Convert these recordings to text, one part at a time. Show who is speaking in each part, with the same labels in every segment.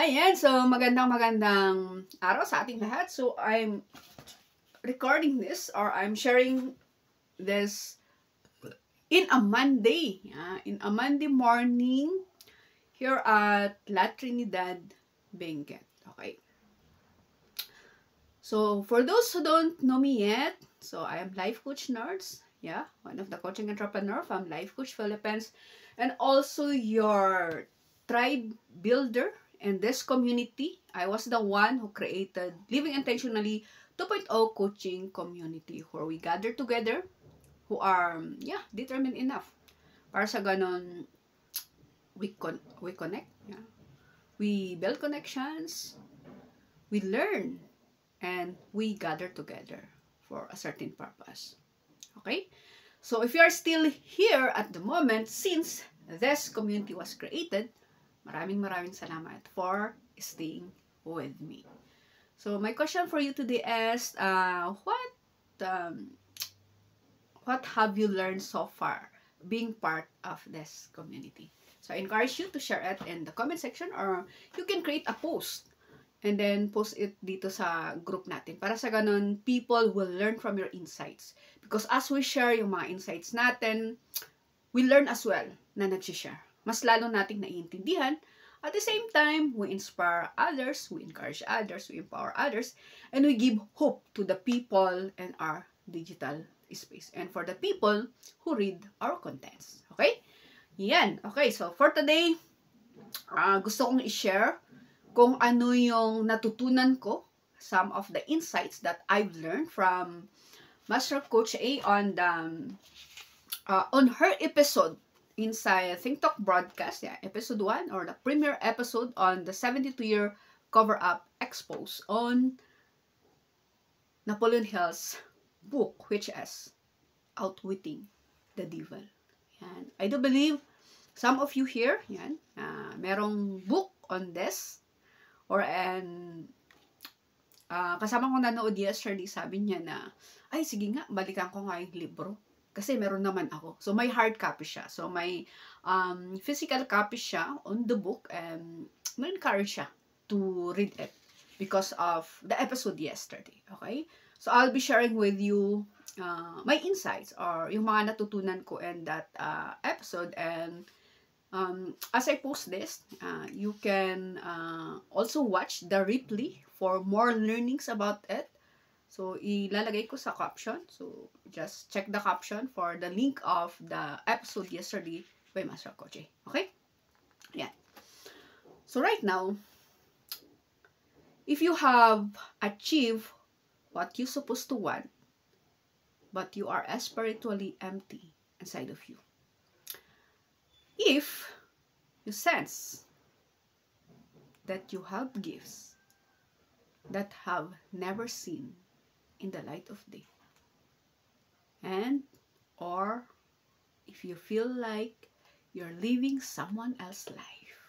Speaker 1: Ayan, so magandang araw sa ating lahat. So I'm recording this or I'm sharing this in a Monday. In a Monday morning here at La Trinidad, Benguet. Okay. So for those who don't know me yet, so I am Life Coach Nerds. Yeah, one of the coaching entrepreneur from Life Coach Philippines, and also your tribe builder in this community. I was the one who created Living Intentionally 2.0 coaching community where we gather together who are determined enough para sa ganon we connect, we build connections, we learn, and we gather together for a certain purpose. Okay? So if you are still here at the moment, since this community was created, maraming salamat for staying with me. So my question for you today is, what have you learned so far being part of this community? So I encourage you to share it in the comment section, or you can create a post and then post it dito sa group natin. Para sa ganun, people will learn from your insights. Because as we share yung mga insights natin, we learn as well na nagsishare. Mas lalo nating naiintindihan. At the same time, we inspire others, we encourage others, we empower others, and we give hope to the people in our digital space. And for the people who read our contents. Okay? Yan. Okay, so for today, gusto kong i-share kung ano yung natutunan ko, some of the insights that I've learned from Master Coach A on her episode inside Think Talk broadcast, episode 1 or the premiere episode on the 72-year cover-up expose on Napoleon Hill's book, which is Outwitting the Devil. Yan. I do believe some of you here, merong book on this. Kasama ko nanood yesterday, sabi niya na, ay sige nga, balikan ko nga yung libro. Kasi meron naman ako. So may hard copy siya. So may physical copy siya on the book, and ma-encourage siya to read it because of the episode yesterday. Okay? So I'll be sharing with you my insights or yung mga natutunan ko in that episode, and as I post this, you can also watch the replay for more learnings about it. So, ilalagay ko sa caption. So, just check the caption for the link of the episode yesterday by Master Coach. Okay? Yeah. So, right now, if you have achieved what you're supposed to want, but you are spiritually empty inside of you, if you sense that you have gifts that have never seen in the light of day, and or if you feel like you're living someone else's life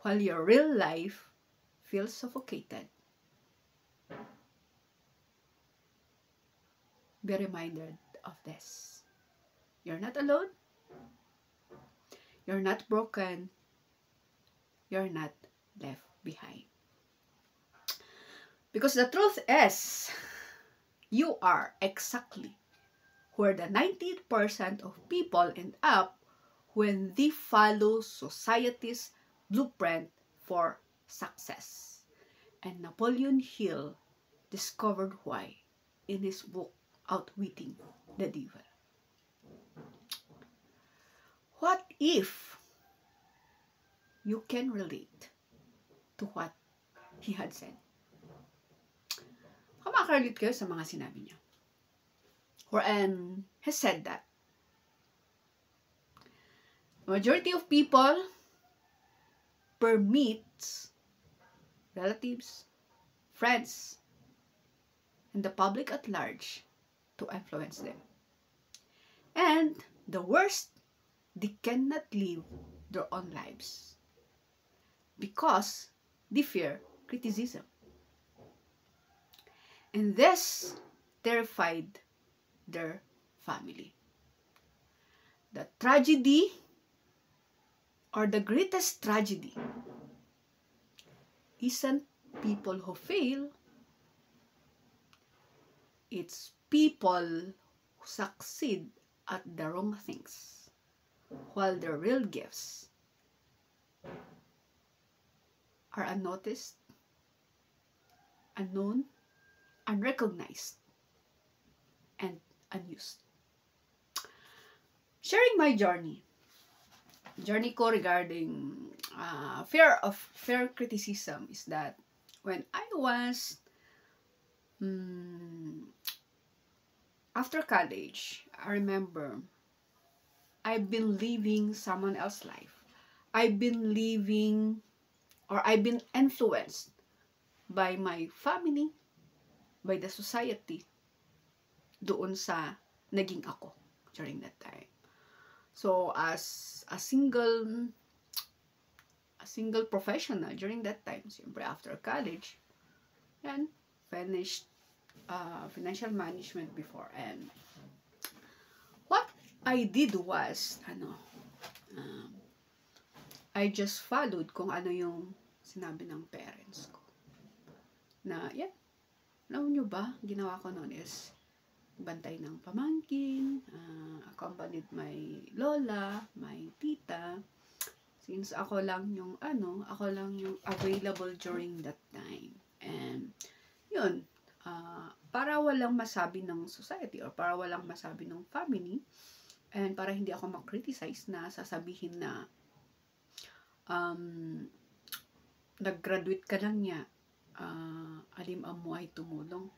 Speaker 1: while your real life feels suffocated, be reminded of this. You're not alone. You're not broken. You're not left behind. Because the truth is, you are exactly where the 90% of people end up when they follow society's blueprint for success. And Napoleon Hill discovered why in his book, Outwitting the Devil. What if you can relate to what he had said? Makakarelate kayo sa mga sinabi niya. Wherein he said that the majority of people permits relatives, friends, and the public at large to influence them. And the worst, they cannot live their own lives because they fear criticism. And this terrified their family. The tragedy, or the greatest tragedy isn't people who fail, it's people who succeed at the wrong things, while the real gifts are unnoticed, unknown, unrecognized, and unused. Sharing my journey ko regarding fair criticism is that when I was after college, I remember I've been living someone else's life. I've been living or I've been influenced by my family, by the society, doon sa naging ako during that time. So as a single professional during that time, siyempre after college, and finished financial management before, and what I did was I just followed kung ano yung sinabi ng parents ko. Na, yan, alam nyo ba, ginawa ko noon is bantay ng pamangkin, accompanied my lola, my tita, since ako lang yung available during that time. And yun, para walang masabi ng society or para walang masabi ng family, and para hindi ako ma-criticize na sasabihin na nag-graduate ka lang niya, alim amo ay tumulong.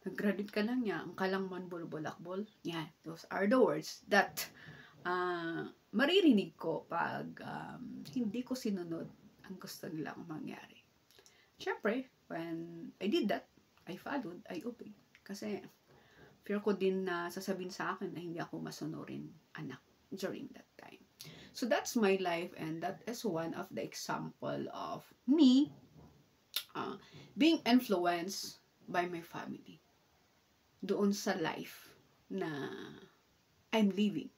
Speaker 1: Nag-graduate ka lang niya, ang kalang man bulbulakbol. Yeah, those are the words that maririnig ko pag hindi ko sinunod ang gusto nilang mangyari. Siyempre, when I did that, I followed, I obeyed. Kasi fear ko din na sasabihin sa akin na hindi ako masunurin anak during that time. So that's my life, and that is one of the example of me being influenced by my family doon sa life na I'm living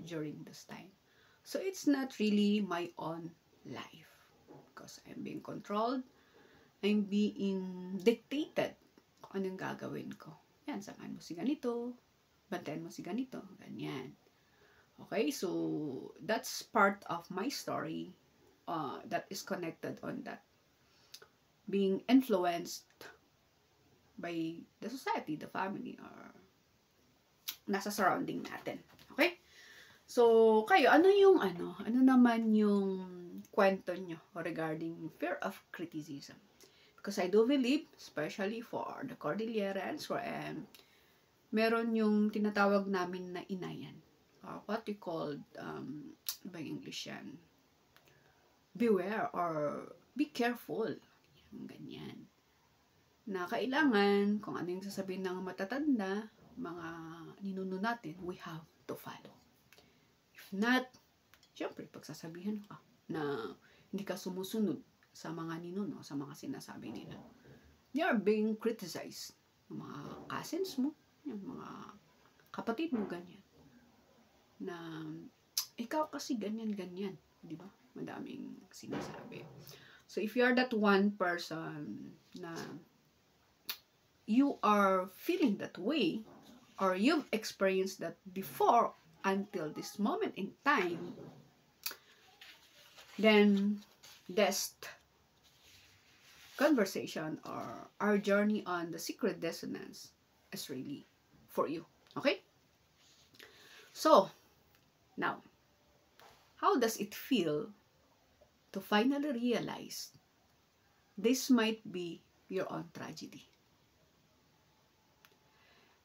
Speaker 1: during this time. So it's not really my own life because I'm being controlled, I'm being dictated kung anong gagawin ko. Yan, samahan mo si ganito, bantayan mo si ganito, ganyan. Okay, so that's part of my story that is connected on that. Being influenced by the society, the family, or nasa surrounding natin. Okay? So, kayo, ano naman yung kwento nyo regarding fear of criticism? Because I do believe, especially for the Cordillerans, where meron yung tinatawag namin na inayan. What we called, by English yan, beware or be careful. Yung ganyan. Na kailangan, kung ano yung sasabihin ng matatanda, mga ninuno natin, we have to follow. If not, syempre, pagsasabihan ka na hindi ka sumusunod sa mga ninuno, sa mga sinasabi nila, they are being criticized. Yung mga cousins mo, yung mga kapatid mo, ganyan. Na, ikaw kasi ganyan, di ba? Madaming sinasabi. So, if you are that one person na you are feeling that way, or you've experienced that before until this moment in time, then this conversation or our journey on the secret dissonance is really for you. Okay? So, now, how does it feel to finally realize this might be your own tragedy?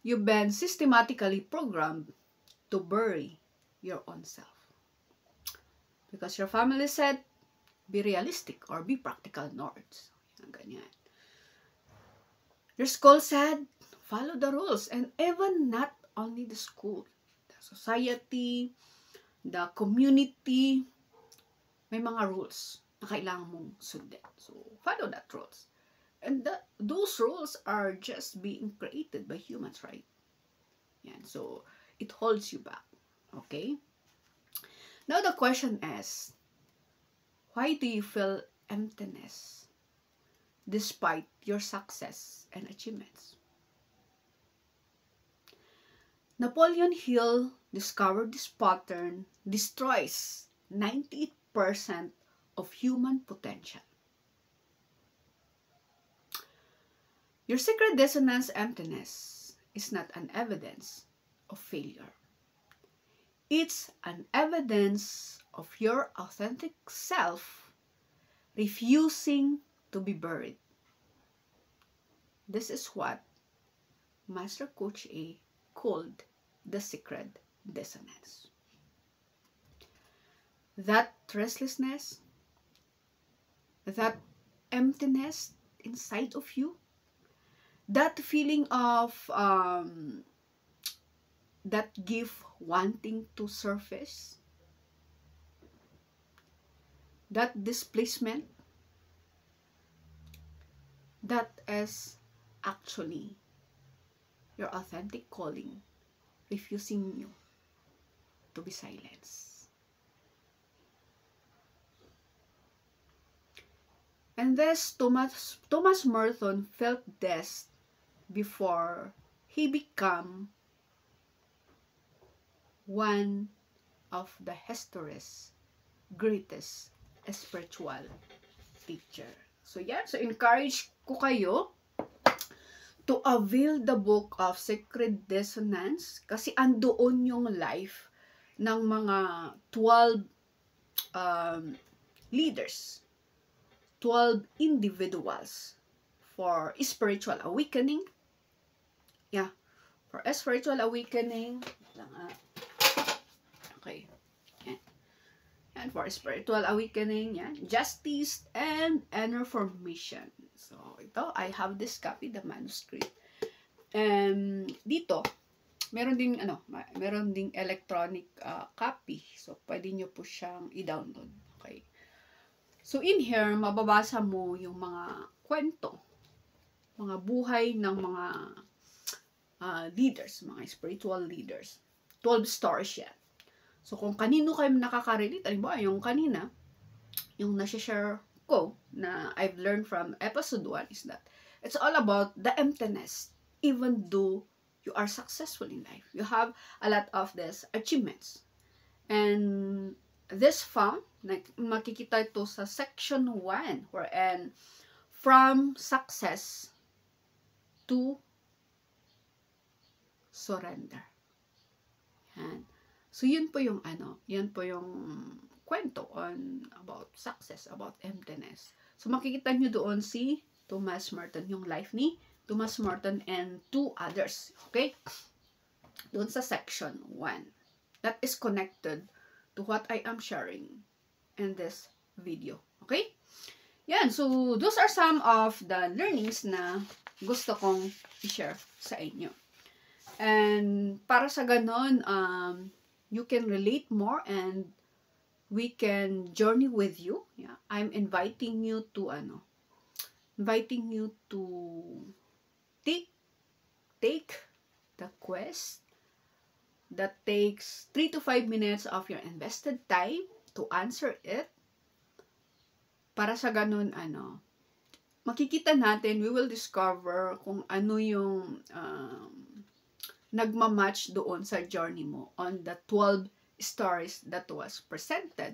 Speaker 1: You've been systematically programmed to bury your own self. Because your family said, be realistic or be practical Nords. Ganyan. Your school said, follow the rules. And even not only the school, the society, the community, may mga rules na kailangan mong sundin. So, follow that rules. And those rules are just being created by humans, right? Yan. So, it holds you back. Okay? Now, the question is, why do you feel emptiness despite your success and achievements. Napoleon Hill discovered this pattern destroys 98% of human potential. Your secret dissonance emptiness is not an evidence of failure. It's an evidence of your authentic self refusing to be buried. This is what Master Coach A called the secret dissonance. That restlessness, that emptiness inside of you, that feeling of that gift wanting to surface, that displacement, that is actually your authentic calling refusing you to be silenced. And thus Thomas Merton felt this before he became one of the history's greatest spiritual teacher. So yeah, so encourage ko kayo to avail the book of Secret Dissonance kasi andoon yung life ng mga 12 leaders, 12 individuals for spiritual awakening. Yeah, for a spiritual awakening. Okay. And for spiritual awakening, yeah, justice and inner formation. So, ito, I have this copy, the manuscript. And dito, meron ding electronic copy. So, pwede nyo po siyang i-download. Okay. So, in here, mababasa mo yung mga kwento, mga buhay ng mga leaders, mga spiritual leaders. 12 stories yan. So, kung kanino kayo nakaka-relate, alimbawa, yung kanina, yung nasi-share ko na I've learned from episode 1 is that it's all about the emptiness. Even though you are successful in life, you have a lot of these achievements. And this found, makikita ito sa section 1, wherein from success to surrender. Yan. So, yun po yung kwento on about success, about emptiness. So, makikita nyo doon si Thomas Merton, yung life ni Thomas Merton and 2 others. Okay? Doon sa section 1. That is connected to what I am sharing in this video. Okay? Yan. So, those are some of the learnings na gusto kong i-share sa inyo. And para sa ganon, you can relate more and we can journey with you. Yeah, I'm inviting you to take the quest that takes 3 to 5 minutes of your invested time to answer it. Para sa ganun, makikita natin, we will discover kung ano yung nagmamatch doon sa journey mo on the 12 stories that was presented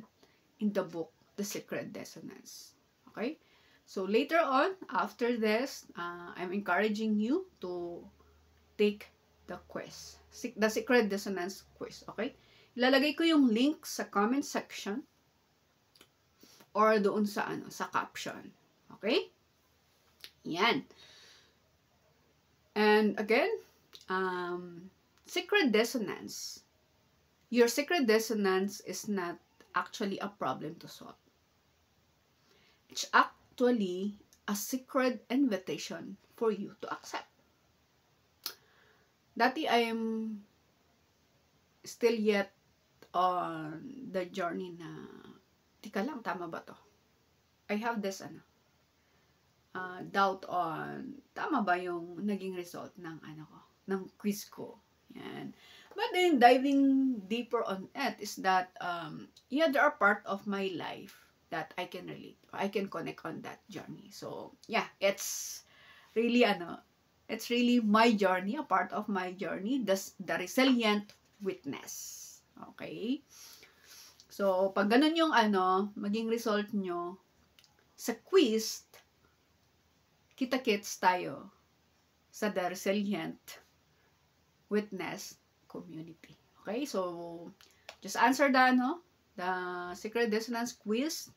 Speaker 1: in the book, The Secret Dissonance. Okay? So, later on, after this, I'm encouraging you to take the quiz. The Secret Dissonance quiz. Okay? Ilalagay ko yung link sa comment section or doon sa caption. Okay? Yan. And again, secret dissonance. Your secret dissonance is not actually a problem to solve. It's actually a secret invitation for you to accept. Dati I'm still yet on the journey na, tika lang, tama ba to? I have this doubt on, tama ba yung naging result ng ng quiz ko. Yan. But then, diving deeper on it is that, yeah, there are part of my life that I can relate, or I can connect on that journey. So, yeah, it's really, it's really my journey, a part of my journey, the resilient witness. Okay? So, pag ganun yung, maging result nyo sa quiz, kita-kits tayo sa the resilient witness community. Okay? So, just answer the Secret Dissonance quiz,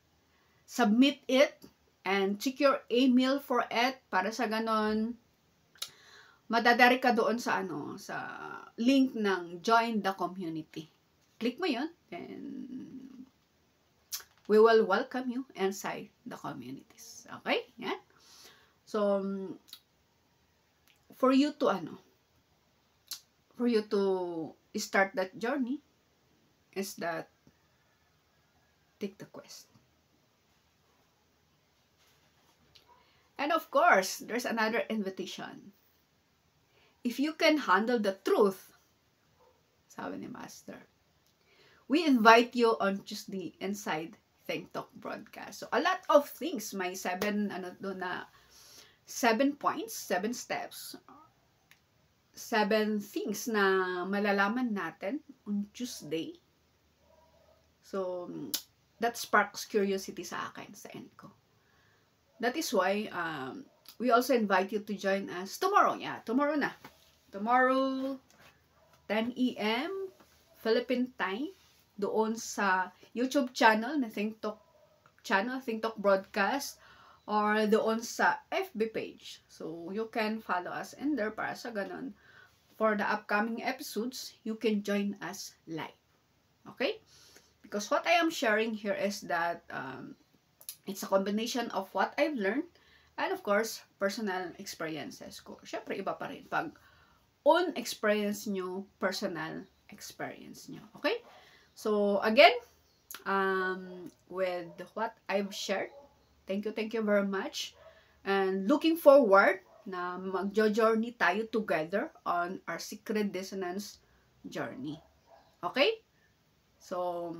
Speaker 1: submit it, and check your email for it para sa ganon madadari ka doon sa sa link ng join the community. Click mo 'yun, then we will welcome you inside the communities. Okay? Yan. So for you to start that journey is that take the quest. And of course, there's another invitation. If you can handle the truth, sabi ni Master, we invite you on Tuesday inside Think Talk broadcast. So, a lot of things. May 7 points, 7 steps, 7 things na malalaman natin on Tuesday. So, that sparks curiosity sa akin, sa end ko. That is why we also invite you to join us tomorrow. Yeah, tomorrow na. Tomorrow, 10 a.m. Philippine time, doon sa YouTube channel na Think Talk broadcast, or doon sa FB page. So, you can follow us in there para sa ganun. For the upcoming episodes, you can join us live. Okay? Because what I am sharing here is that it's a combination of what I've learned and of course, personal experiences ko. Syempre, iba pa rin pag own experience nyo, personal experience nyo. Okay? So, again, with what I've shared, thank you very much. And looking forward na magjo-journey tayo together on our Secret Dissonance journey. Okay? So,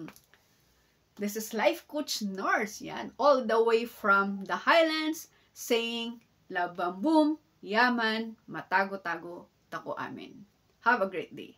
Speaker 1: this is Life Coach Nurse, yan, all the way from the Highlands, saying, love bam boom, yaman, matago-tago, tako amin. Have a great day.